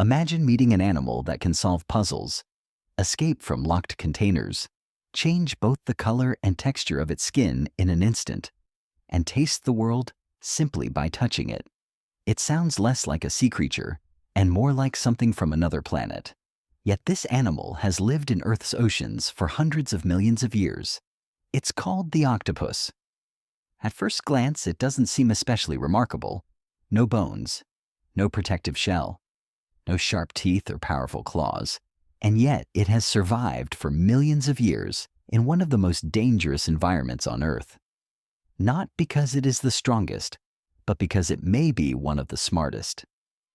Imagine meeting an animal that can solve puzzles, escape from locked containers, change both the color and texture of its skin in an instant, and taste the world simply by touching it. It sounds less like a sea creature and more like something from another planet. Yet this animal has lived in Earth's oceans for hundreds of millions of years. It's called the octopus. At first glance, it doesn't seem especially remarkable. No bones, no protective shell, no sharp teeth or powerful claws. And yet it has survived for millions of years in one of the most dangerous environments on Earth. Not because it is the strongest, but because it may be one of the smartest.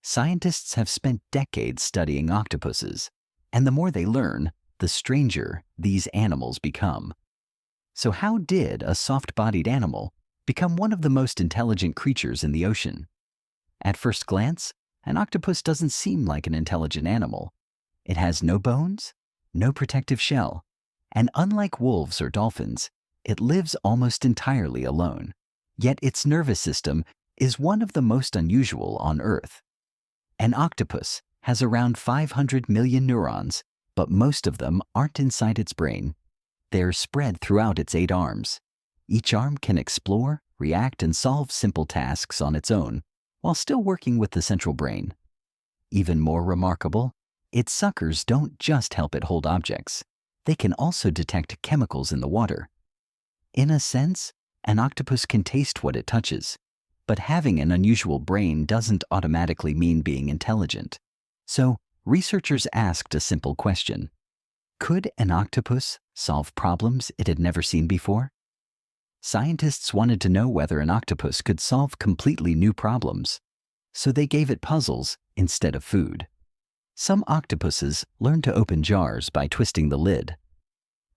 Scientists have spent decades studying octopuses, and the more they learn, the stranger these animals become. So how did a soft-bodied animal become one of the most intelligent creatures in the ocean? At first glance, an octopus doesn't seem like an intelligent animal. It has no bones, no protective shell, and unlike wolves or dolphins, it lives almost entirely alone. Yet its nervous system is one of the most unusual on Earth. An octopus has around 500 million neurons, but most of them aren't inside its brain. They're spread throughout its 8 arms. Each arm can explore, react, and solve simple tasks on its own, while still working with the central brain. Even more remarkable, its suckers don't just help it hold objects. They can also detect chemicals in the water. In a sense, an octopus can taste what it touches, but having an unusual brain doesn't automatically mean being intelligent. So, researchers asked a simple question. Could an octopus solve problems it had never seen before? Scientists wanted to know whether an octopus could solve completely new problems, so they gave it puzzles instead of food. Some octopuses learned to open jars by twisting the lid.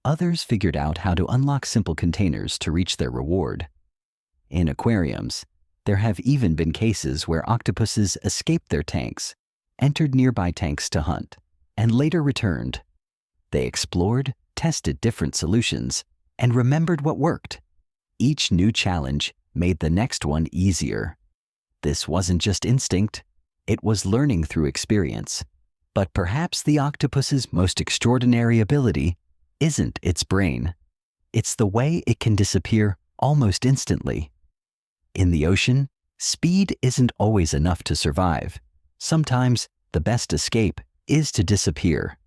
Others figured out how to unlock simple containers to reach their reward. In aquariums, there have even been cases where octopuses escaped their tanks, entered nearby tanks to hunt, and later returned. They explored, tested different solutions, and remembered what worked. Each new challenge made the next one easier. This wasn't just instinct, it was learning through experience. But perhaps the octopus's most extraordinary ability isn't its brain. It's the way it can disappear almost instantly. In the ocean, speed isn't always enough to survive. Sometimes the best escape is to disappear.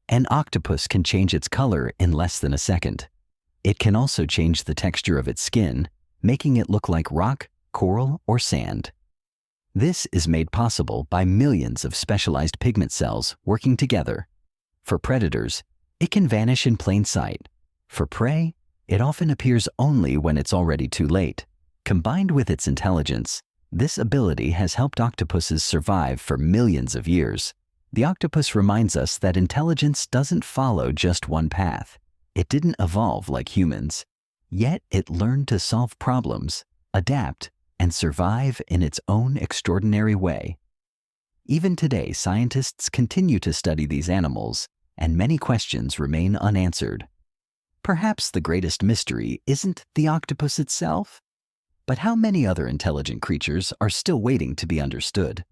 An octopus can change its color in less than a second. It can also change the texture of its skin, making it look like rock, coral, or sand. This is made possible by millions of specialized pigment cells working together. For predators, it can vanish in plain sight. For prey, it often appears only when it's already too late. Combined with its intelligence, this ability has helped octopuses survive for millions of years. The octopus reminds us that intelligence doesn't follow just one path. It didn't evolve like humans. Yet it learned to solve problems, adapt, and survive in its own extraordinary way. Even today, scientists continue to study these animals, and many questions remain unanswered. Perhaps the greatest mystery isn't the octopus itself, but how many other intelligent creatures are still waiting to be understood.